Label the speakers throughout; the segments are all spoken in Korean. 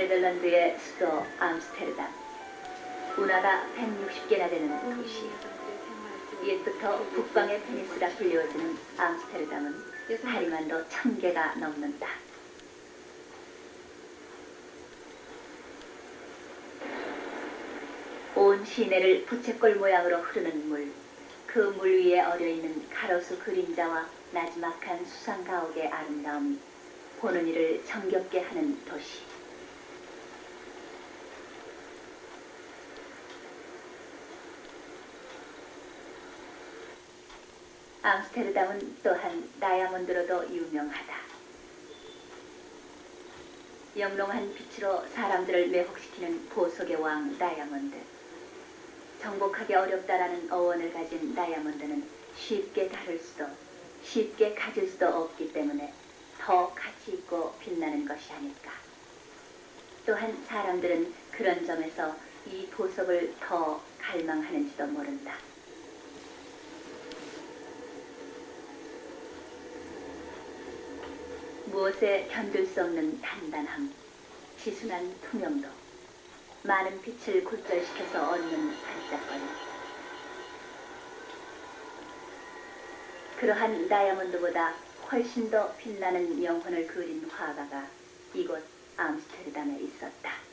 Speaker 1: 네덜란드의 수도 암스테르담. 운하가 160개나 되는 도시. 옛부터 북방의 베니스라 불리워지는 암스테르담은 다리만도 1000개가 넘는다. 온 시내를 부채꼴 모양으로 흐르는 물, 그 물 위에 어려있는 가로수 그림자와 나지막한 수상 가옥의 아름다움이 보는 이를 정겹게 하는 도시. 암스테르담은 또한 다이아몬드로도 유명하다. 영롱한 빛으로 사람들을 매혹시키는 보석의 왕 다이아몬드. 정복하기 어렵다라는 어원을 가진 다이아몬드는 쉽게 다룰 수도, 쉽게 가질 수도 없기 때문에 더 가치 있고 빛나는 것이 아닐까. 또한 사람들은 그런 점에서 이 보석을 더 갈망하는지도 모른다. 무엇에 견딜 수 없는 단단함, 지순한 투명도, 많은 빛을 굴절시켜서 얻는 반짝거림. 그러한 다이아몬드보다 훨씬 더 빛나는 영혼을 그린 화가가 이곳 암스테르담에 있었다.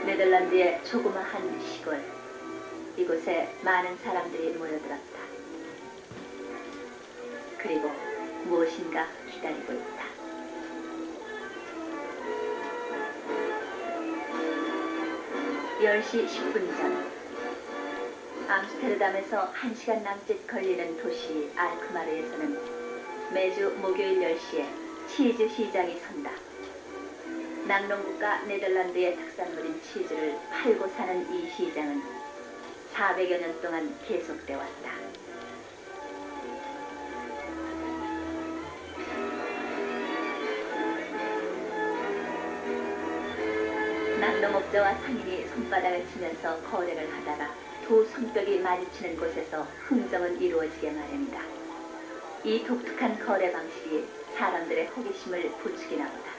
Speaker 1: 네덜란드의 조그마한 시골. 이곳에 많은 사람들이 모여들었다. 그리고 무엇인가 기다리고 있다. (10시 10분) 전 암스테르담에서 1시간 남짓 걸리는 도시 알크마르에서는 매주 목요일 10시에 치즈 시장이 선다. 낙농국가 네덜란드의 특산물인 치즈를 팔고 사는 이 시장은 400여 년 동안 계속돼 왔다. 낙농업자와 상인이 손바닥을 치면서 거래를 하다가 두 손뼉이 마주치는 곳에서 흥정은 이루어지게 마련이다. 이 독특한 거래 방식이 사람들의 호기심을 부추기나 보다.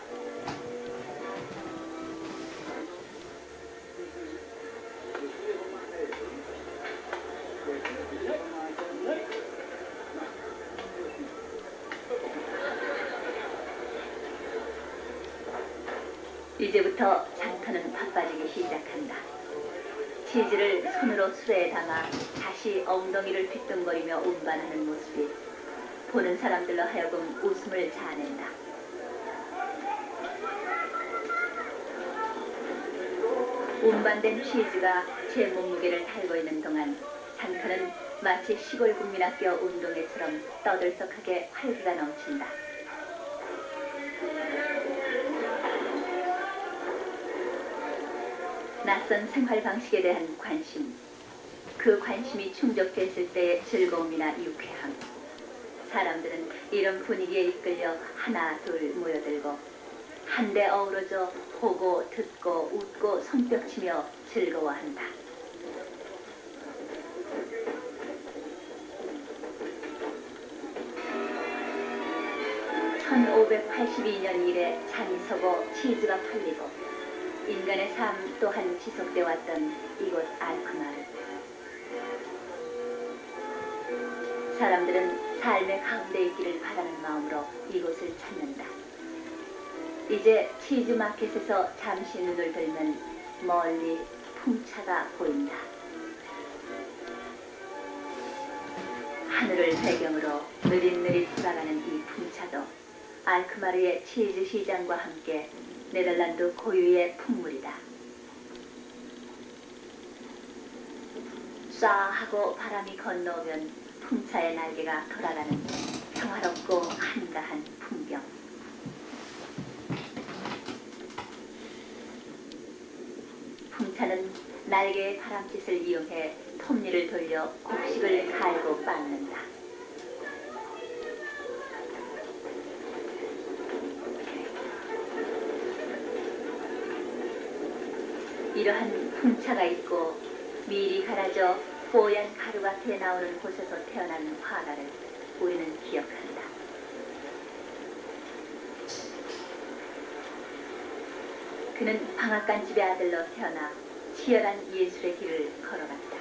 Speaker 1: 이제부터 장터는 바빠지기 시작한다. 치즈를 손으로 수레에 담아 다시 엉덩이를 휘뚱거리며 운반하는 모습이 보는 사람들로 하여금 웃음을 자아낸다. 운반된 치즈가 제 몸무게를 달고 있는 동안 장터는 마치 시골 국민학교 운동회처럼 떠들썩하게 활기가 넘친다. 낯선 생활 방식에 대한 관심, 그 관심이 충족됐을 때의 즐거움이나 유쾌함. 사람들은 이런 분위기에 이끌려 하나 둘 모여들고 한데 어우러져 보고 듣고 웃고 손뼉치며 즐거워한다. (1582년) 이래 장이 서고 치즈가 팔리고 인간의 삶 또한 지속돼 왔던 이곳 알크마르. 사람들은 삶의 가운데 있기를 바라는 마음으로 이곳을 찾는다. 이제 치즈마켓에서 잠시 눈을 들면 멀리 풍차가 보인다. 하늘을 배경으로 느릿느릿 돌아가는 이 풍차도 알크마르의 치즈 시장과 함께 네덜란드 고유의 풍물이다. 쏴 하고 바람이 건너오면 풍차의 날개가 돌아가는 평화롭고 한가한 풍경. 풍차는 날개의 바람짓을 이용해 톱니를 돌려 곡식을 갈고 빻는다. 이러한 풍차가 있고 미리 갈아져 뽀얀 가루밭에 나오는 곳에서 태어난 화가를 우리는 기억한다. 그는 방앗간집의 아들로 태어나 치열한 예술의 길을 걸어갔다.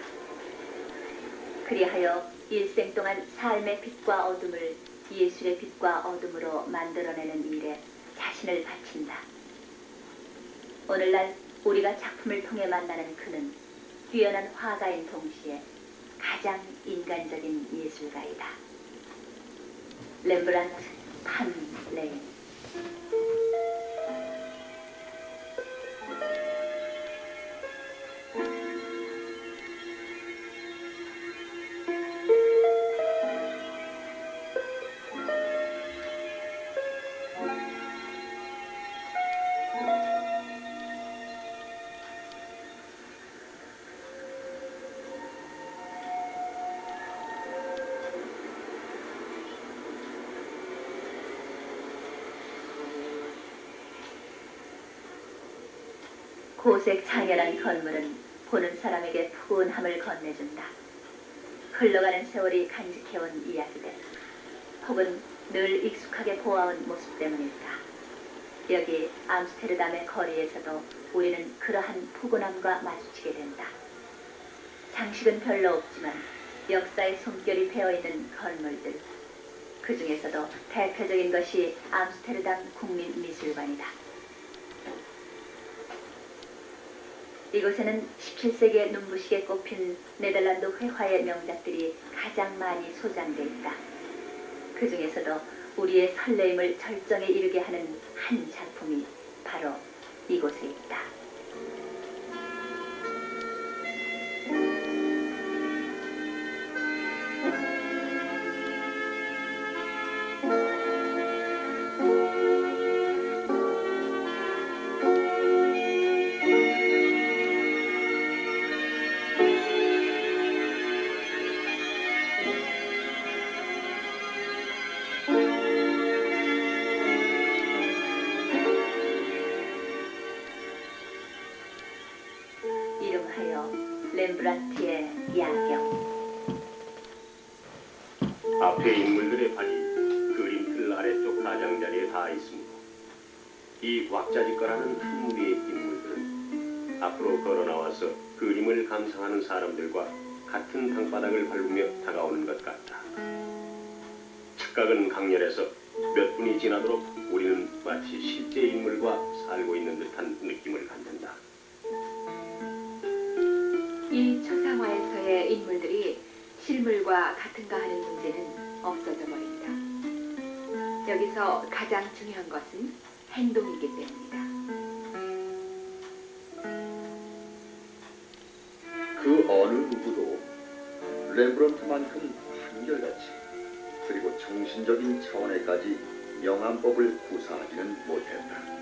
Speaker 1: 그리하여 일생 동안 삶의 빛과 어둠을 예술의 빛과 어둠으로 만들어내는 일에 자신을 바친다. 오늘날 우리가 작품을 통해 만나는 그는 뛰어난 화가인 동시에 가장 인간적인 예술가이다. 렘브란트 판 레인. 고색 창연한 건물은 보는 사람에게 푸근함을 건네준다. 흘러가는 세월이 간직해온 이야기들, 혹은 늘 익숙하게 보아온 모습 때문일까. 여기 암스테르담의 거리에서도 우리는 그러한 푸근함과 마주치게 된다. 장식은 별로 없지만 역사의 숨결이 배어있는 건물들, 그 중에서도 대표적인 것이 암스테르담 국립미술관이다. 이곳에는 17세기의 눈부시게 꼽힌 네덜란드 회화의 명작들이 가장 많이 소장돼 있다. 그 중에서도 우리의 설레임을 절정에 이르게 하는 한 작품이 바로 이곳에 있다. 이름하여 렘브란트의 야경.
Speaker 2: 앞에 인물들의 발이 그림틀 아래쪽 가장자리에 닿아 있습니다. 이 왁자지껄하는 한 무리의 인물들은 앞으로 걸어나와서 그림을 감상하는 사람들과 같은 방바닥을 밟으며 다가오는 것 같다. 착각은 강렬해서 몇 분이 지나도록 우리는 마치 실제 인물과 살고 있는 듯한 느낌을 갖는다.
Speaker 3: 이 초상화에서의 인물들이 실물과 같은가 하는 문제는 없어져 버린다. 여기서 가장 중요한 것은 행동이기 때문이다.
Speaker 4: 그 어느 누구도 렘브란트만큼 한결같이 그리고 정신적인 차원에까지 명암법을 구사하지는 못했다.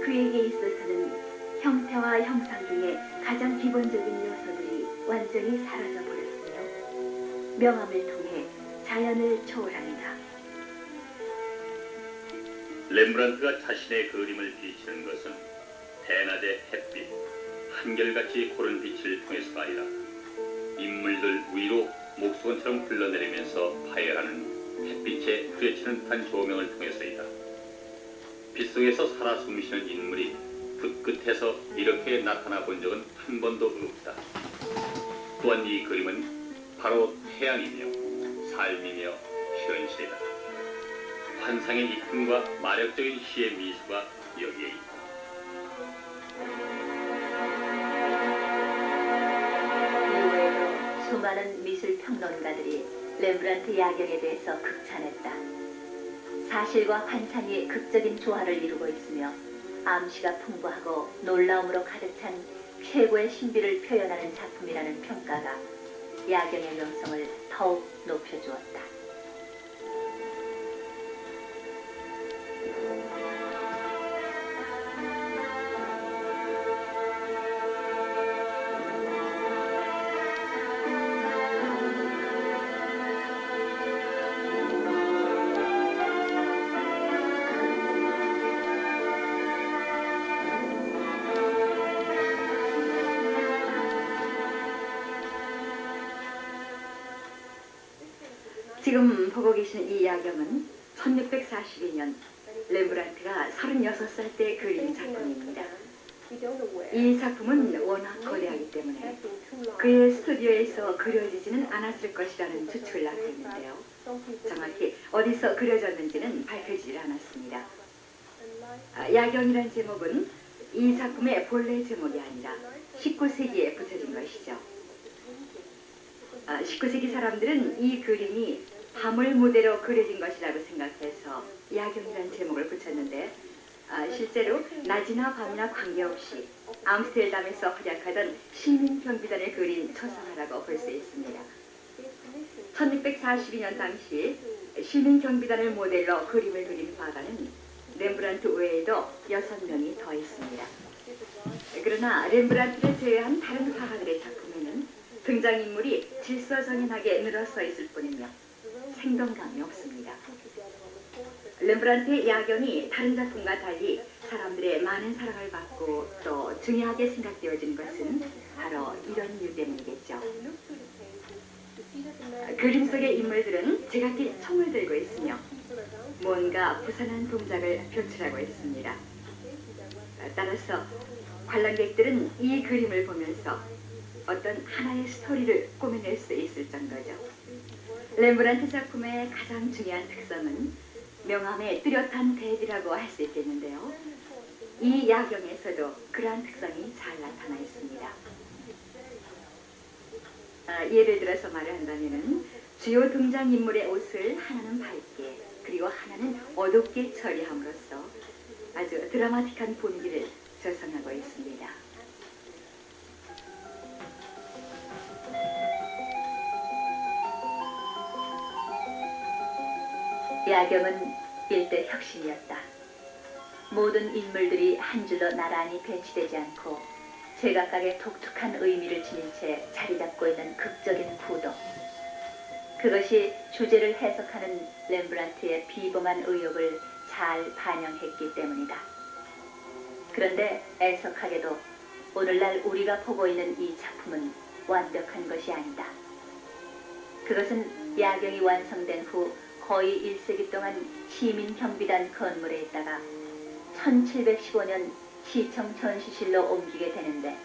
Speaker 1: 그에게 있어서는 형태와 형상 중에 가장 기본적인 요소들이 완전히 사라져 버렸으며 명암을 통해 자연을 초월합니다.
Speaker 5: 렘브란트가 자신의 그림을 비치는 것은 대낮의 햇빛, 한결같이 고른 빛을 통해서가 아니라 인물들 위로 목수건처럼 흘러내리면서 파열하는 햇빛에 후려치는 듯한 조명을 통해서이다. 빛 속에서 살아 숨쉬는 인물이 붓 끝에서 이렇게 나타나 본 적은 한 번도 없다. 또한 이 그림은 바로 태양이며 삶이며 현실이다. 환상의 이쁨과 마력적인 시의 미수가 여기에 있다.
Speaker 1: 이외에도 수많은 미술 평론가들이 렘브란트 야경에 대해서 극찬했다. 사실과 환상이 극적인 조화를 이루고 있으며 암시가 풍부하고 놀라움으로 가득 찬 최고의 신비를 표현하는 작품이라는 평가가 야경의 명성을 더욱 높여주었다.
Speaker 6: 지금 보고 계신 이 야경은 1642년 렘브란트가 36살 때 그린 작품입니다. 이 작품은 워낙 거대하기 때문에 그의 스튜디오에서 그려지지는 않았을 것이라는 추측을 낳았는데요. 정확히 어디서 그려졌는지는 밝혀지질 않았습니다. 야경이란 제목은 이 작품의 본래 제목이 아니라 19세기에 붙여진 것이죠. 19세기 사람들은 이 그림이 밤을 무대로 그려진 것이라고 생각해서 야경이라는 제목을 붙였는데 실제로 낮이나 밤이나 관계없이 암스테르담에서 활약하던 시민 경비단을 그린 초상화라고 볼 수 있습니다. 1642년 당시 시민 경비단을 모델로 그림을 그린 화가는 렘브란트 외에도 6명이 더 있습니다. 그러나 렘브란트를 제외한 다른 화가들의 작품에는 등장인물이 질서정연하게 늘어서 있을 뿐이며 생동감이 없습니다. 렘브란트의 야경이 다른 작품과 달리 사람들의 많은 사랑을 받고 또 중요하게 생각되어진 것은 바로 이런 이유 때문이겠죠. 그림 속의 인물들은 제각기 총을 들고 있으며 뭔가 부산한 동작을 표출하고 있습니다. 따라서 관람객들은 이 그림을 보면서 어떤 하나의 스토리를 꾸며낼 수 있을 정도죠. 렘브란트 작품의 가장 중요한 특성은 명암의 뚜렷한 대비라고 할 수 있겠는데요. 이 야경에서도 그러한 특성이 잘 나타나 있습니다. 예를 들어서 말을 한다면 주요 등장인물의 옷을 하나는 밝게 그리고 하나는 어둡게 처리함으로써 아주 드라마틱한 분위기를 조성하고 있습니다.
Speaker 1: 야경은 일대 혁신이었다. 모든 인물들이 한 줄로 나란히 배치되지 않고 제각각의 독특한 의미를 지닌 채 자리 잡고 있는 극적인 구도. 그것이 주제를 해석하는 렘브란트의 비범한 의욕을 잘 반영했기 때문이다. 그런데 애석하게도 오늘날 우리가 보고 있는 이 작품은 완벽한 것이 아니다. 그것은 야경이 완성된 후 거의 1세기 동안 시민 경비단 건물에 있다가 1715년 시청 전시실로 옮기게 되는데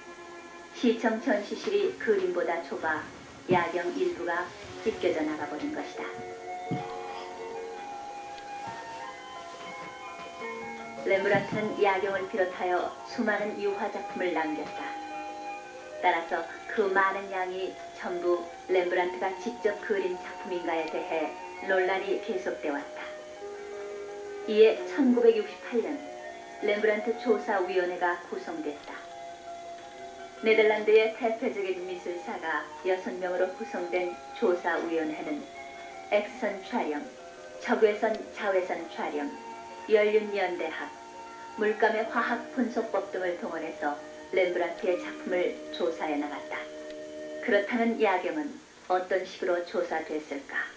Speaker 1: 시청 전시실이 그림보다 좁아 야경 일부가 찢겨져 나가버린 것이다. 렘브란트는 야경을 비롯하여 수많은 유화 작품을 남겼다. 따라서 그 많은 양이 전부 렘브란트가 직접 그린 작품인가에 대해 논란이 계속돼 왔다. 이에 1968년 렘브란트 조사위원회가 구성됐다. 네덜란드의 대표적인 미술사가 6명으로 구성된 조사위원회는 X선 촬영, 적외선 자외선 촬영, 연륜연대학, 물감의 화학 분석법 등을 동원해서 렘브란트의 작품을 조사해 나갔다. 그렇다면 야경은 어떤 식으로 조사됐을까?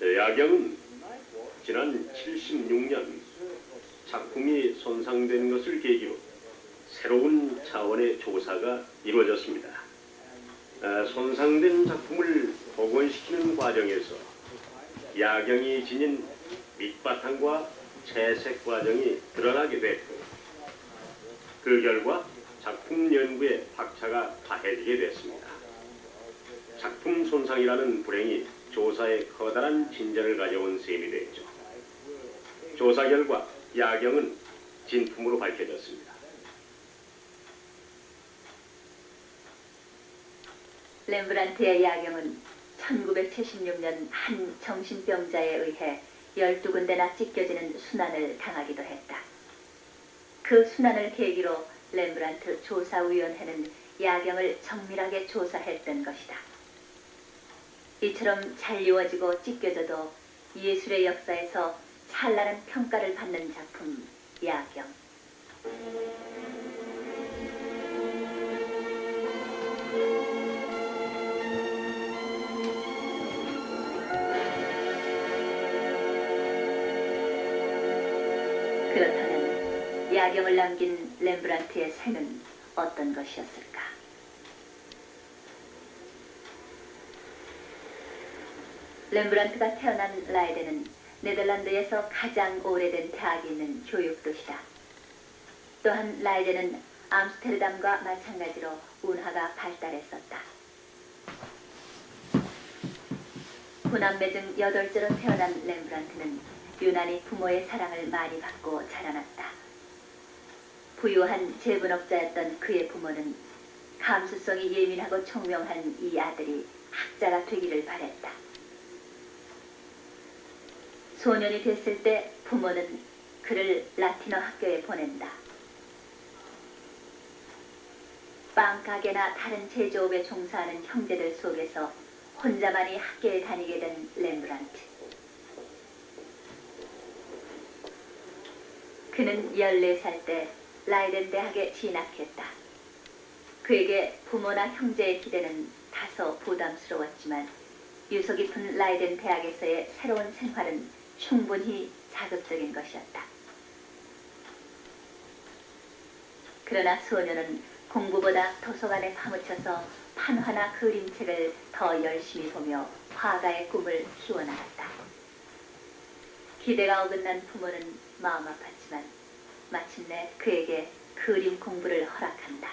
Speaker 2: 야경은 지난 76년 작품이 손상된 것을 계기로 새로운 차원의 조사가 이루어졌습니다. 손상된 작품을 복원시키는 과정에서 야경이 지닌 밑바탕과 채색 과정이 드러나게 됐고 그 결과 작품 연구에 박차가 가해지게 됐습니다. 작품 손상이라는 불행이 조사에 커다란 진전을 가져온 셈이 됐죠. 조사 결과 야경은 진품으로 밝혀졌습니다.
Speaker 1: 렘브란트의 야경은 1976년 한 정신병자에 의해 12군데나 찢겨지는 순환을 당하기도 했다. 그 순환을 계기로 렘브란트 조사위원회는 야경을 정밀하게 조사했던 것이다. 이처럼 잘 이루어지고 찢겨져도 예술의 역사에서 찬란한 평가를 받는 작품 야경. 그렇다면 야경을 남긴 렘브란트의 생은 어떤 것이었을까? 렘브란트가 태어난 라이덴은 네덜란드에서 가장 오래된 대학이 있는 교육도시다. 또한 라이덴은 암스테르담과 마찬가지로 운하가 발달했었다. 구남매 중 8째로 태어난 렘브란트는 유난히 부모의 사랑을 많이 받고 자라났다. 부유한 제분업자였던 그의 부모는 감수성이 예민하고 총명한 이 아들이 학자가 되기를 바랬다. 소년이 됐을 때 부모는 그를 라틴어 학교에 보낸다. 빵 가게나 다른 제조업에 종사하는 형제들 속에서 혼자만이 학교에 다니게 된 렘브란트. 그는 14살 때 라이덴 대학에 진학했다. 그에게 부모나 형제의 기대는 다소 부담스러웠지만 유서 깊은 라이덴 대학에서의 새로운 생활은 충분히 자극적인 것이었다. 그러나 소녀는 공부보다 도서관에 파묻혀서 판화나 그림책을 더 열심히 보며 화가의 꿈을 키워나갔다. 기대가 어긋난 부모는 마음 아팠지만 마침내 그에게 그림 공부를 허락한다.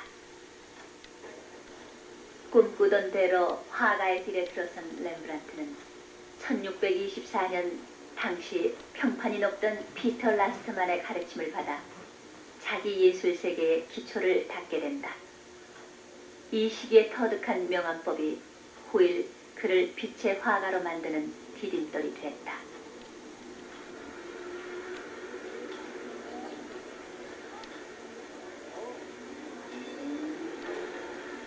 Speaker 1: 꿈꾸던 대로 화가의 길에 들어선 렘브란트는 1624년 당시 평판이 높던 피터 라스트만의 가르침을 받아 자기 예술 세계의 기초를 닦게 된다. 이 시기에 터득한 명암법이 후일 그를 빛의 화가로 만드는 디딤돌이 됐다.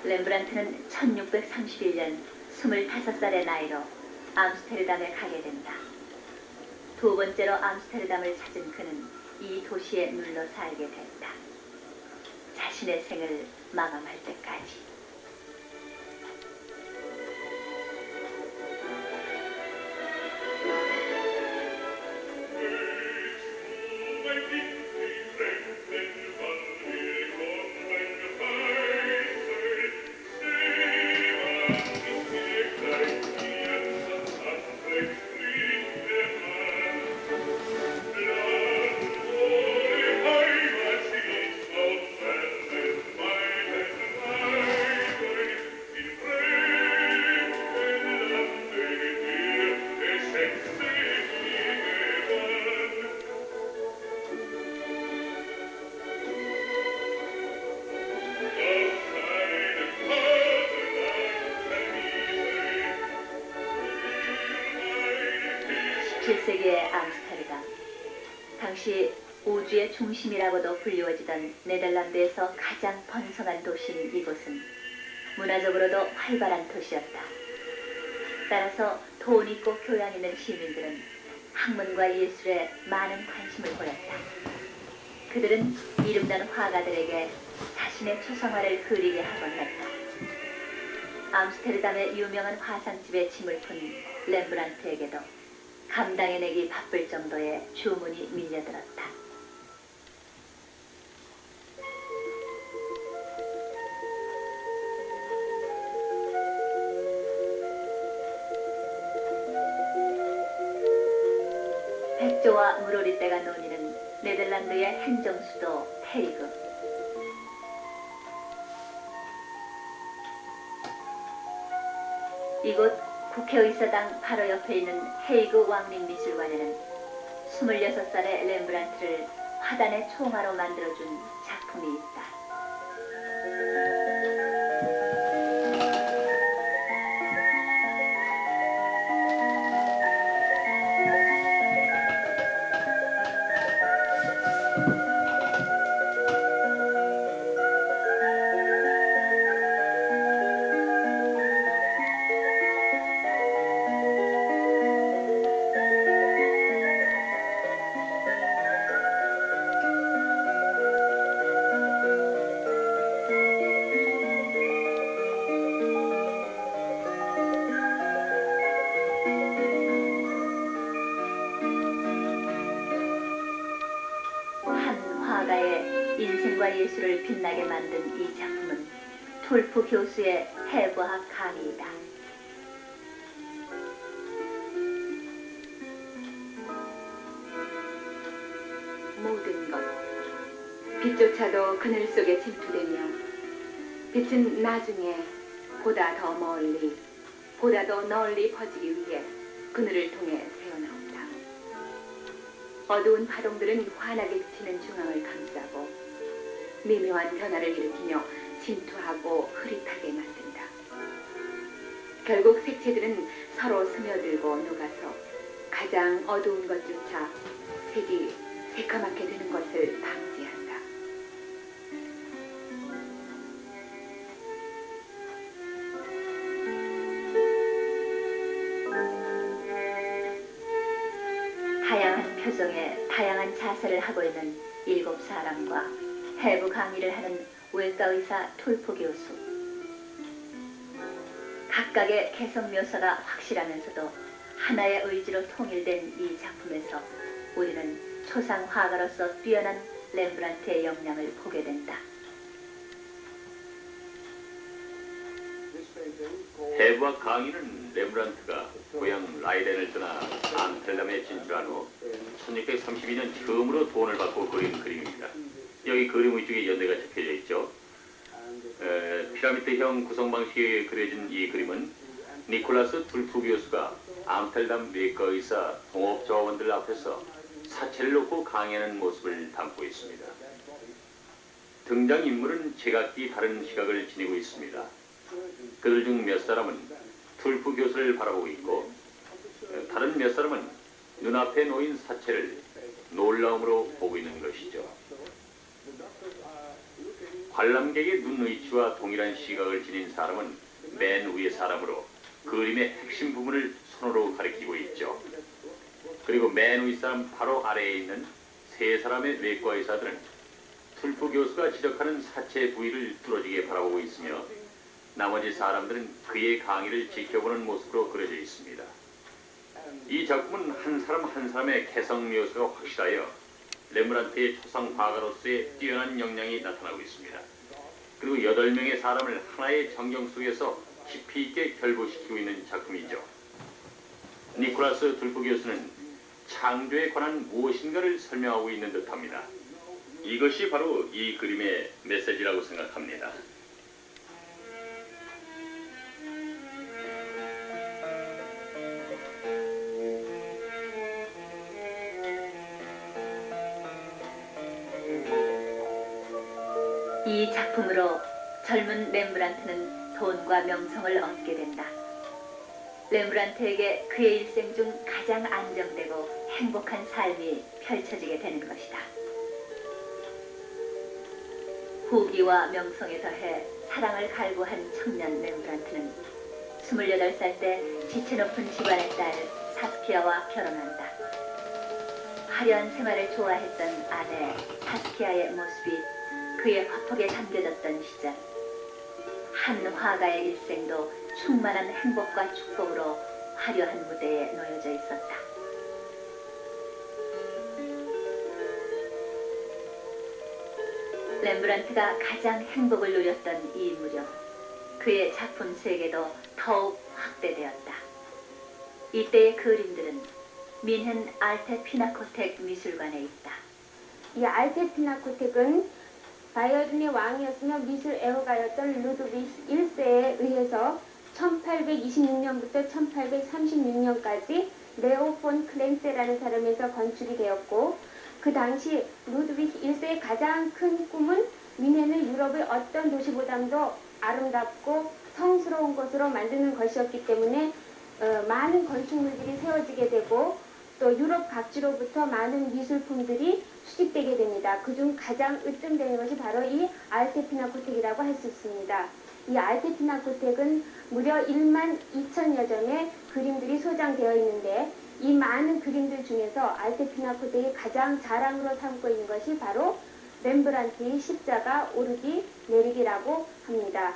Speaker 1: 렘브란트는 1631년 25살의 나이로 암스테르담에 가게 된다. 두 번째로 암스테르담을 찾은 그는 이 도시에 눌러 살게 됐다. 자신의 생을 마감할 때까지. (17세기의) 암스테르담. 당시 우주의 중심이라고도 불리워지던 네덜란드에서 가장 번성한 도시인 이곳은 문화적으로도 활발한 도시였다. 따라서 돈 있고 교양 있는 시민들은 학문과 예술에 많은 관심을 보였다. 그들은 이름난 화가들에게 자신의 초상화를 그리게 하곤 했다. 암스테르담의 유명한 화상집에 짐을 푼 렘브란트에게도 감당해내기 바쁠 정도의 주문이 밀려들었다. 백조와 물오리떼가 논이는 네덜란드의 행정수도 헤이그. 이곳 국회의사당 바로 옆에 있는 헤이그 왕립미술관에는 26살의 렘브란트를 화단의 총화로 만들어준 작품이 있다. 한 화가의 인생과 예술을 빛나게 만든 이 작품은 툴프 교수의 해부학 강의이다.
Speaker 3: 모든 것, 빛조차도 그늘 속에 침투되며 빛은 나중에 보다 더 멀리, 보다 더 널리 퍼지기 위해 그늘을 통해 새어나온다. 어두운 파동들은 환하게 비치는 중앙을 감싸고 미묘한 변화를 일으키며 침투하고 흐릿하게 만든다. 결국 색채들은 서로 스며들고 녹아서 가장 어두운 것조차 색이 새까맣게 되는 것을 방지한다.
Speaker 1: 다양한 표정에 다양한 자세를 하고 있는 7사람과 해부 강의를 하는 외과의사 툴프 교수. 각각의 개성 묘사가 확실하면서도 하나의 의지로 통일된 이 작품에서 우리는 초상 화가로서 뛰어난 렘브란트의 역량을 보게 된다.
Speaker 5: 해부학 강의는 렘브란트가 고향 라이덴을 떠나 암스테르담에 진출한 후 1632년 처음으로 돈을 받고 그린 그림입니다. 여기 그림 위쪽에 연대가 적혀져 있죠. 피라미드형 구성 방식에 그려진 이 그림은 니콜라스 툴프 교수가 암스테르담 외과의사 동업조합원들 앞에서 사체를 놓고 강의하는 모습을 담고 있습니다. 등장인물은 제각기 다른 시각을 지니고 있습니다. 그들 중 몇 사람은 툴프 교수를 바라보고 있고 다른 몇 사람은 눈앞에 놓인 사체를 놀라움으로 보고 있는 것이죠. 관람객의 눈의치와 동일한 시각을 지닌 사람은 맨 위의 사람으로 그림의 핵심 부분을 손으로 가리키고 있죠. 그리고 맨 위 사람 바로 아래에 있는 세 사람의 외과 의사들은 툴프 교수가 지적하는 사체 부위를 뚫어지게 바라보고 있으며 나머지 사람들은 그의 강의를 지켜보는 모습으로 그려져 있습니다. 이 작품은 한 사람 한 사람의 개성 묘사가 확실하여 렘브란트의 초상 화가로서의 뛰어난 역량이 나타나고 있습니다. 그리고 8명의 사람을 하나의 전경 속에서 깊이 있게 결부시키고 있는 작품이죠. 니콜라스 툴프 교수는 창조에 관한 무엇인가를 설명하고 있는 듯합니다. 이것이 바로 이 그림의 메시지라고 생각합니다.
Speaker 1: 이 작품으로 젊은 렘브란트는 돈과 명성을 얻게 된다. 렘브란트에게 그의 일생 중 가장 안정되고 행복한 삶이 펼쳐지게 되는 것이다. 후기와 명성에 더해 사랑을 갈구한 청년 렘브란트는 28살 때 지체 높은 집안의 딸 사스키아와 결혼한다. 화려한 생활을 좋아했던 아내 사스키아의 모습이 그의 화폭에 담겨졌던 시절, 한 화가의 일생도 충만한 행복과 축복으로 화려한 무대에 놓여져 있었다. 렘브란트가 가장 행복을 누렸던 이 무렵, 그의 작품 세계도 더욱 확대되었다. 이때의 그림들은 민헨 알테 피나코텍 미술관에 있다.
Speaker 7: 이 알테 피나코텍은 바이에른의 왕이었으며 미술 애호가였던 루드비히 1세에 의해서 1826년부터 1836년까지 레오 폰 클렌세라는 사람에서 건축이 되었고 그 당시 루드비히 1세의 가장 큰 꿈은 뮌헨을 유럽의 어떤 도시보다도 아름답고 성스러운 곳으로 만드는 것이었기 때문에 많은 건축물들이 세워지게 되고 또 유럽 각지로부터 많은 미술품들이 수집되게 됩니다. 그중 가장 으뜸되는 것이 바로 이 알테 피나코텍이라고 할 수 있습니다. 이 알테 피나코텍은 무려 1만 2천여 점의 그림들이 소장되어 있는데 이 많은 그림들 중에서 알테 피나코텍이 가장 자랑으로 삼고 있는 것이 바로 렘브란트의 십자가 오르기 내리기라고 합니다.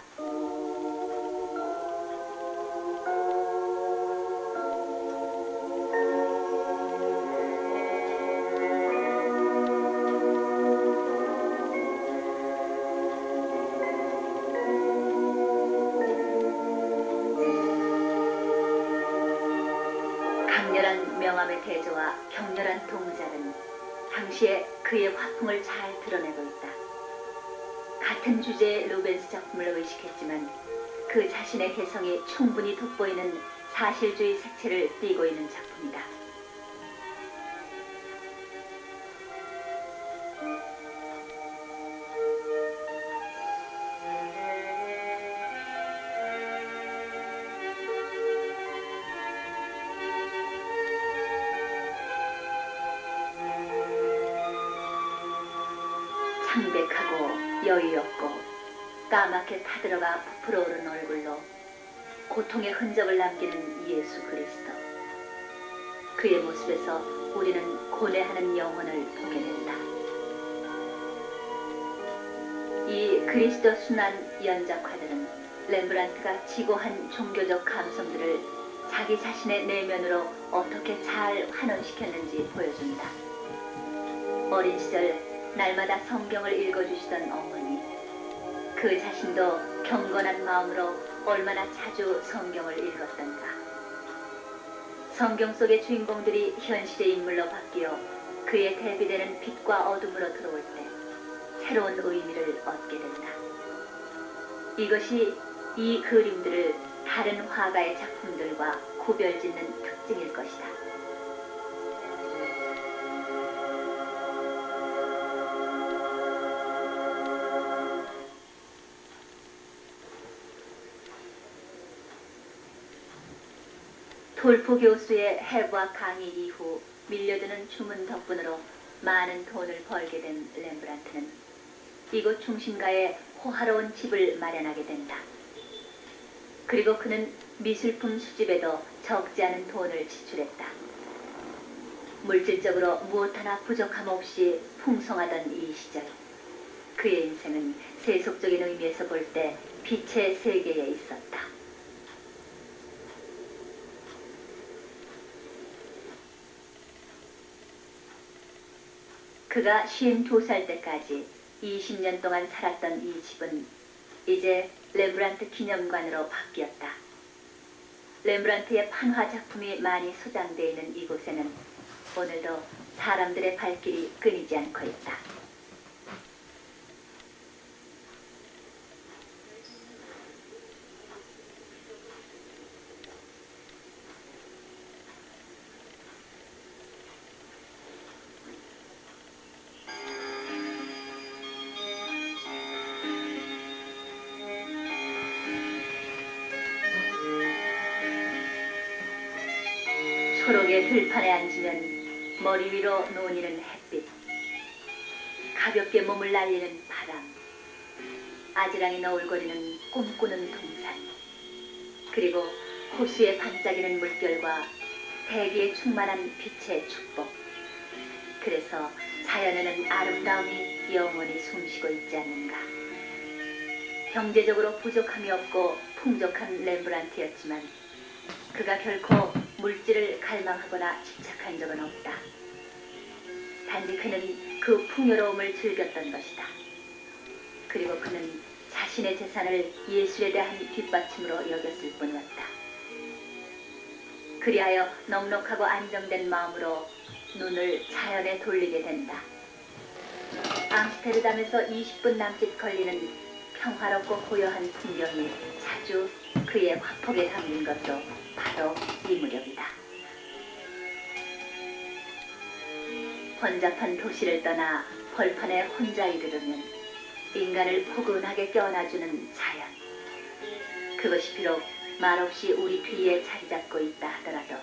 Speaker 1: 강렬한 명암의 대조와 격렬한 동작은 당시에 그의 화풍을 잘 드러내고 있다. 같은 주제의 루벤스 작품을 의식했지만 그 자신의 개성이 충분히 돋보이는 사실주의 색채를 띠고 있는 작품이다. 창백하고 여유롭고 까맣게 타들어가 부풀어 오른 얼굴로 고통의 흔적을 남기는 예수 그리스도. 그의 모습에서 우리는 고뇌하는 영혼을 보게 된다. 이 그리스도 순환 연작화들은 렘브란트가 지고한 종교적 감성들을 자기 자신의 내면으로 어떻게 잘 환원시켰는지 보여준다. 어린 시절 날마다 성경을 읽어주시던 어머니, 그 자신도 경건한 마음으로 얼마나 자주 성경을 읽었던가. 성경 속의 주인공들이 현실의 인물로 바뀌어 그에 대비되는 빛과 어둠으로 들어올 때 새로운 의미를 얻게 된다. 이것이 이 그림들을 다른 화가의 작품들과 구별짓는 특징일 것이다. 돌프 교수의 해부학 강의 이후 밀려드는 주문 덕분으로 많은 돈을 벌게 된 렘브란트는 이곳 중심가에 호화로운 집을 마련하게 된다. 그리고 그는 미술품 수집에도 적지 않은 돈을 지출했다. 물질적으로 무엇 하나 부족함 없이 풍성하던 이 시절, 그의 인생은 세속적인 의미에서 볼 때 빛의 세계에 있었다. 그가 52살 때까지 20년 동안 살았던 이 집은 이제 렘브란트 기념관으로 바뀌었다. 렘브란트의 판화 작품이 많이 소장되어 있는 이곳에는 오늘도 사람들의 발길이 끊이지 않고 있다. 초록의 들판에 앉으면 머리 위로 논이는 햇빛, 가볍게 몸을 날리는 바람, 아지랑이 너울거리는 꿈꾸는 동산, 그리고 호수에 반짝이는 물결과 대기에 충만한 빛의 축복. 그래서 자연에는 아름다움이 영원히 숨쉬고 있지 않는가. 경제적으로 부족함이 없고 풍족한 렘브란트였지만 그가 결코 물질을 갈망하거나 집착한 적은 없다. 단지 그는 그 풍요로움을 즐겼던 것이다. 그리고 그는 자신의 재산을 예술에 대한 뒷받침으로 여겼을 뿐이었다. 그리하여 넉넉하고 안정된 마음으로 눈을 자연에 돌리게 된다. 암스테르담에서 20분 남짓 걸리는 평화롭고 고요한 풍경이 자주 그의 화폭에 담긴 것도 바로 이 무렵이다. 번잡한 도시를 떠나 벌판에 혼자 이르르면 인간을 포근하게 껴안아주는 자연. 그것이 비록 말없이 우리 뒤에 자리 잡고 있다 하더라도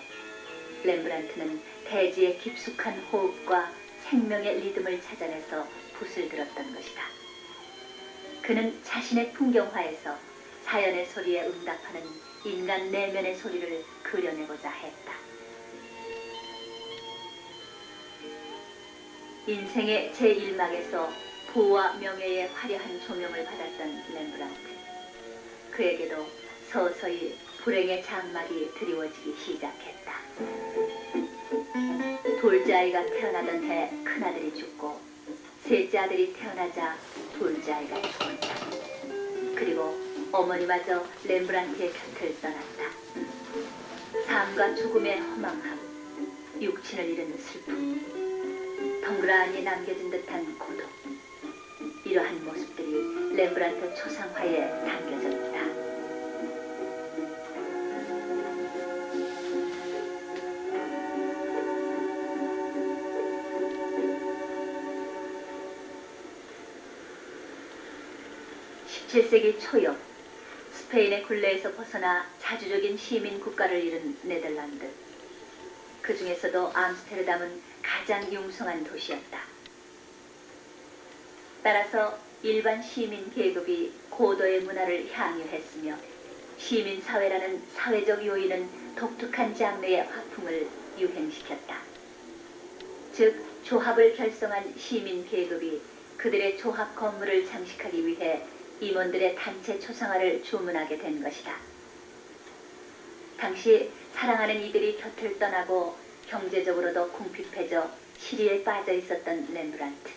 Speaker 1: 렘브란트는 대지의 깊숙한 호흡과 생명의 리듬을 찾아내서 붓을 들었던 것이다. 그는 자신의 풍경화에서 자연의 소리에 응답하는 인간 내면의 소리를 그려내고자 했다. 인생의 제1막에서 부와 명예의 화려한 조명을 받았던 렘브란트. 그에게도 서서히 불행의 장막이 드리워지기 시작했다. 둘째 아이가 태어나던 해 큰아들이 죽고 셋째 아들이 태어나자 둘째 아이가 죽었다. 그리고 어머니마저 렘브란트의 곁을 떠났다. 삶과 죽음의 허망함, 육친을 잃은 슬픔, 덩그러니 남겨진 듯한 고독. 이러한 모습들이 렘브란트 초상화에 담겨져 있다. (17세기) 초엽 스페인의 굴레에서 벗어나 자주적인 시민 국가를 이룬 네덜란드. 그 중에서도 암스테르담은 가장 융성한 도시였다. 따라서 일반 시민 계급이 고도의 문화를 향유했으며 시민사회라는 사회적 요인은 독특한 장르의 화풍을 유행시켰다. 즉 조합을 결성한 시민 계급이 그들의 조합 건물을 장식하기 위해 임원들의 단체 초상화를 주문하게 된 것이다. 당시 사랑하는 이들이 곁을 떠나고 경제적으로도 궁핍해져 시리에 빠져 있었던 렘브란트.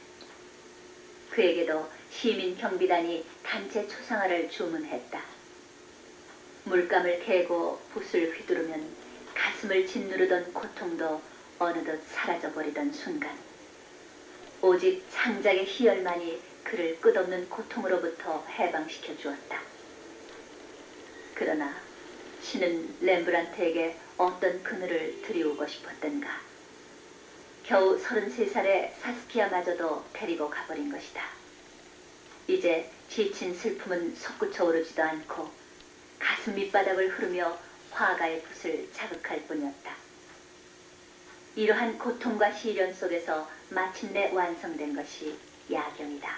Speaker 1: 그에게도 시민 경비단이 단체 초상화를 주문했다. 물감을 개고 붓을 휘두르면 가슴을 짓누르던 고통도 어느덧 사라져버리던 순간 오직 창작의 희열만이 그를 끝없는 고통으로부터 해방시켜 주었다. 그러나 신은 렘브란트에게 어떤 그늘을 드리우고 싶었던가. 겨우 33살의 사스키아마저도 데리고 가버린 것이다. 이제 지친 슬픔은 솟구쳐 오르지도 않고 가슴 밑바닥을 흐르며 화가의 붓을 자극할 뿐이었다. 이러한 고통과 시련 속에서 마침내 완성된 것이 야경이다.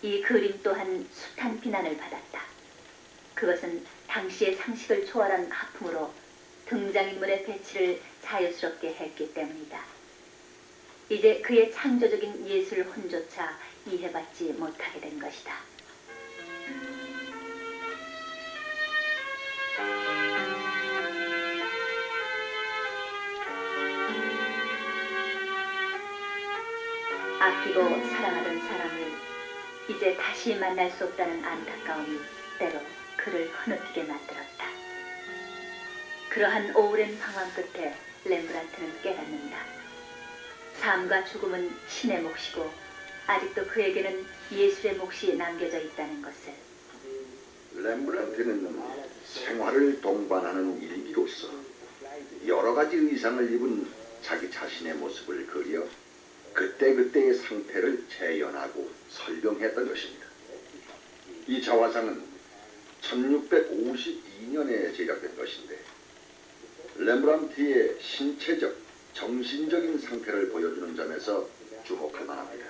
Speaker 1: 이 그림 또한 숱한 비난을 받았다. 그것은 당시의 상식을 초월한 하풍으로 등장인물의 배치를 자유스럽게 했기 때문이다. 이제 그의 창조적인 예술 혼조차 이해받지 못하게 된 것이다. 아끼고 사랑하던 사람을 이제 다시 만날 수 없다는 안타까움이 때로 그를 흐느끼게 만들었다. 그러한 오랜 방황 끝에 렘브란트는 깨닫는다. 삶과 죽음은 신의 몫이고 아직도 그에게는 예술의 몫이 남겨져 있다는 것을.
Speaker 4: 렘브란트는 생활을 동반하는 일기로서 여러 가지 의상을 입은 자기 자신의 모습을 그려 그때그때의 상태를 재현하고 설명했던 것입니다. 이 자화상은 1652년에 제작된 것인데 렘브란트의 신체적, 정신적인 상태를 보여주는 점에서 주목할 만합니다.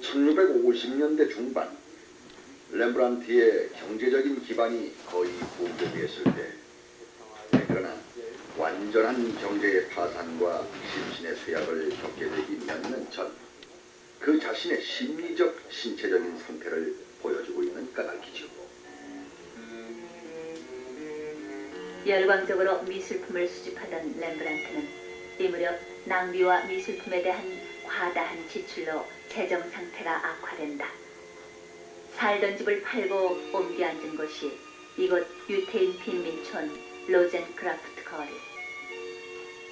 Speaker 4: 1650년대 중반 렘브란트의 경제적인 기반이 거의 붕괴되었을 때, 그러나 완전한 경제의 파산과 심신의 쇠약을 겪게 되기 몇 년 전 그 자신의 심리적, 신체적인 상태를 보여주고 있는 까닭이죠.
Speaker 1: 열광적으로 미술품을 수집하던 렘브란트는 이 무렵 낭비와 미술품에 대한 과다한 지출로 재정 상태가 악화된다. 살던 집을 팔고 옮겨 앉은 곳이 이곳 유태인 빈민촌 로젠크라프트 거리.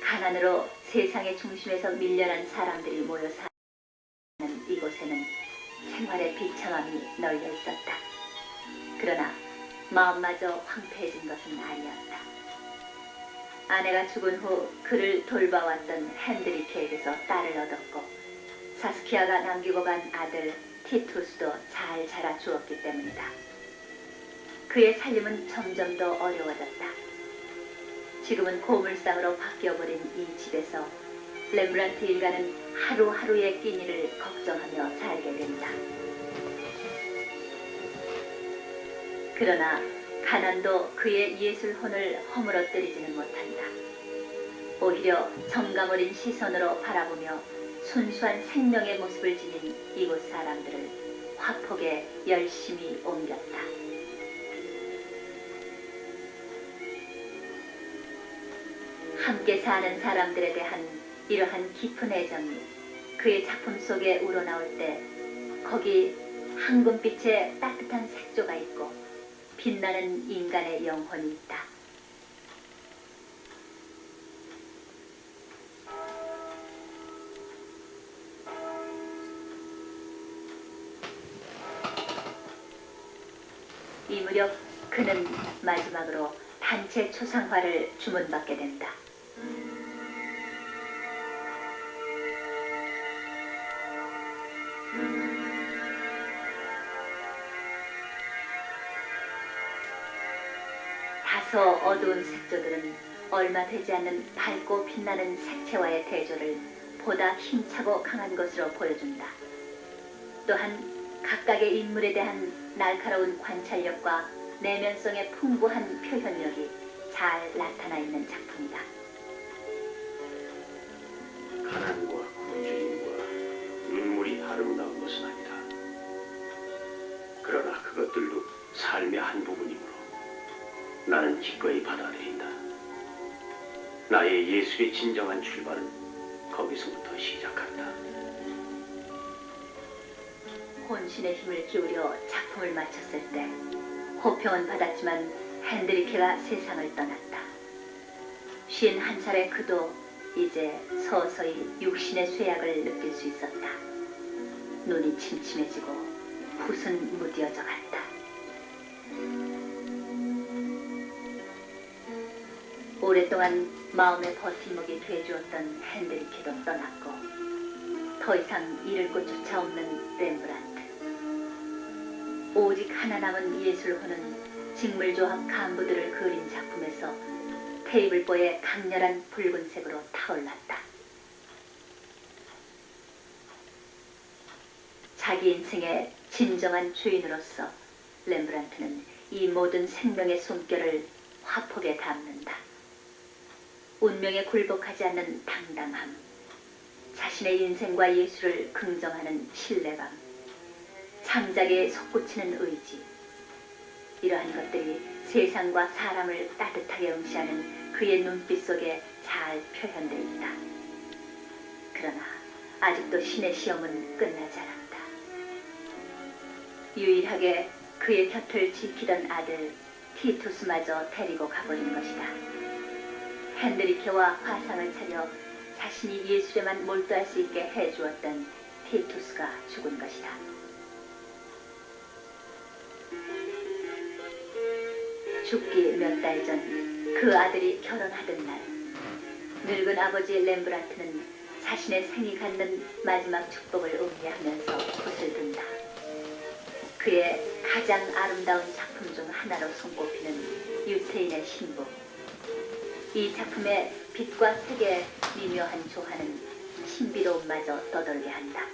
Speaker 1: 가난으로 세상의 중심에서 밀려난 사람들이 모여 사는 이곳에는 생활의 비참함이 널려 있었다. 그러나 마음마저 황폐해진 것은 아니었다. 아내가 죽은 후 그를 돌봐왔던 핸드리케에게서 딸을 얻었고 사스키아가 남기고 간 아들 티투스도 잘 자라 주었기 때문이다. 그의 살림은 점점 더 어려워졌다. 지금은 고물상으로 바뀌어버린 이 집에서 렘브란트 일가는 하루하루의 끼니를 걱정하며 살게 된다. 그러나 가난도 그의 예술혼을 허물어뜨리지는 못한다. 오히려 정감 어린 시선으로 바라보며 순수한 생명의 모습을 지닌 이곳 사람들을 화폭에 열심히 옮겼다. 함께 사는 사람들에 대한 이러한 깊은 애정이 그의 작품 속에 우러나올 때 거기 황금빛의 따뜻한 색조가 있고 빛나는 인간의 영혼이 있다. 이 무렵 그는 마지막으로 단체 초상화를 주문받게 된다. 다소 어두운 색조들은 얼마 되지 않는 밝고 빛나는 색채와의 대조를 보다 힘차고 강한 것으로 보여준다. 또한 각각의 인물에 대한 날카로운 관찰력과 내면성의 풍부한 표현력이 잘 나타나 있는 작품이다.
Speaker 2: 가난과 굶주림과 눈물이 아름다운 것은 아니다. 그러나 그것들도 삶의 한 부분이므로 나는 기꺼이 받아들인다. 나의 예술의 진정한 출발은 거기서부터 시작한다.
Speaker 1: 혼신의 힘을 기울여 작품을 마쳤을 때 호평은 받았지만 핸드리케가 세상을 떠났다. 51살의 그도 이제 서서히 육신의 쇠약을 느낄 수 있었다. 눈이 침침해지고 붓은 무뎌져 갔다. 오랫동안 마음의 버팀목이 돼주었던 핸드리케도 떠났고 더 이상 잃을 곳조차 없는 렘브란트. 오직 하나 남은 예술혼은 직물조합 간부들을 그린 작품에서 테이블보의 강렬한 붉은색으로 타올랐다. 자기 인생의 진정한 주인으로서 렘브란트는 이 모든 생명의 숨결을 화폭에 담는다. 운명에 굴복하지 않는 당당함, 자신의 인생과 예술을 긍정하는 신뢰감, 창작에 솟구치는 의지, 이러한 것들이 세상과 사람을 따뜻하게 응시하는 그의 눈빛 속에 잘 표현되어 있다. 그러나 아직도 신의 시험은 끝나지 않았다. 유일하게 그의 곁을 지키던 아들 티투스마저 데리고 가버린 것이다. 핸드리케와 화상을 차려 자신이 예술에만 몰두할 수 있게 해주었던 티투스가 죽은 것이다. 죽기 몇 달 전 그 아들이 결혼하던 날 늙은 아버지 렘브란트는 자신의 생이 갖는 마지막 축복을 의미하면서 붓을 든다. 그의 가장 아름다운 작품 중 하나로 손꼽히는 유태인의 신부. 이 작품의 빛과 색의 미묘한 조화는 신비로움마저 떠돌게 한다.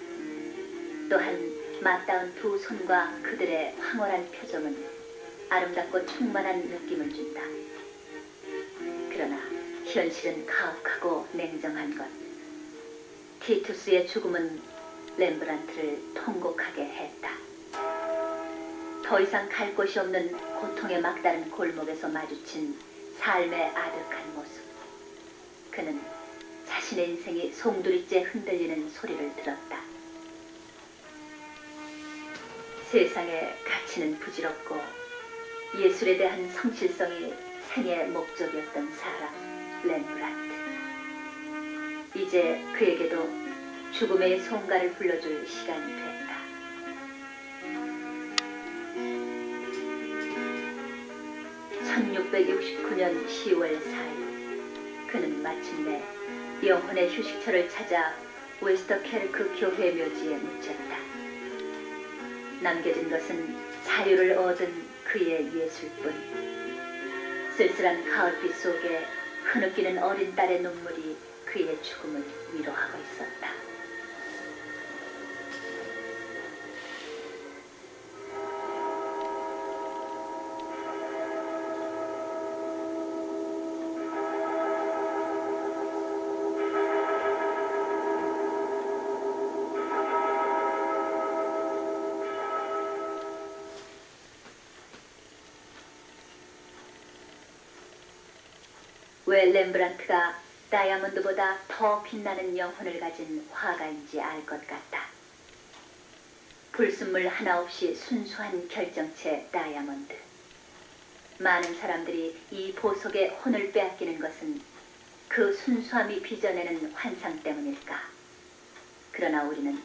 Speaker 1: 또한 맞닿은 두 손과 그들의 황홀한 표정은 아름답고 충만한 느낌을 준다. 그러나 현실은 가혹하고 냉정한 것. 티투스의 죽음은 렘브란트를 통곡하게 했다. 더 이상 갈 곳이 없는 고통의 막다른 골목에서 마주친 삶의 아득한 모습. 그는 자신의 인생이 송두리째 흔들리는 소리를 들었다. 세상의 가치는 부질없고 예술에 대한 성실성이 생의 목적이었던 사람 렘브란트. 이제 그에게도 죽음의 송가를 불러줄 시간이 됐다. (1669년 10월 4일) 그는 마침내 영혼의 휴식처를 찾아 웨스터케르크 교회 묘지에 묻혔다. 남겨진 것은 자유를 얻은 그의 예술뿐. 쓸쓸한 가을빛 속에 흐느끼는 어린 딸의 눈물이 그의 죽음을 위로하고 있었다. 왜 렘브란트가 다이아몬드보다 더 빛나는 영혼을 가진 화가인지 알 것 같다. 불순물 하나 없이 순수한 결정체 다이아몬드. 많은 사람들이 이 보석의 혼을 빼앗기는 것은 그 순수함이 빚어내는 환상 때문일까? 그러나 우리는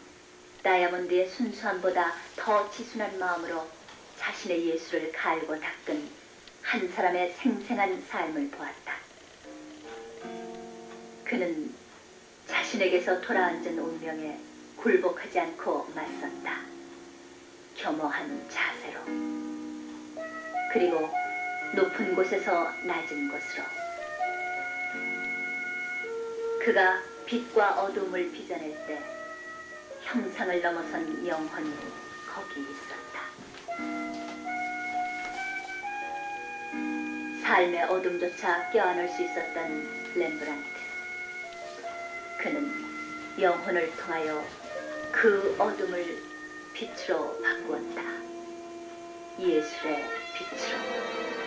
Speaker 1: 다이아몬드의 순수함보다 더 지순한 마음으로 자신의 예술을 갈고 닦은 한 사람의 생생한 삶을 보았다. 그는 자신에게서 돌아앉은 운명에 굴복하지 않고 맞섰다. 겸허한 자세로. 그리고 높은 곳에서 낮은 곳으로. 그가 빛과 어둠을 빚어낼 때 형상을 넘어선 영혼이 거기 있었다. 삶의 어둠조차 껴안을 수 있었던 렘브란트. 그는 영혼을 통하여 그 어둠을 빛으로 바꾸었다. 예술의 빛으로.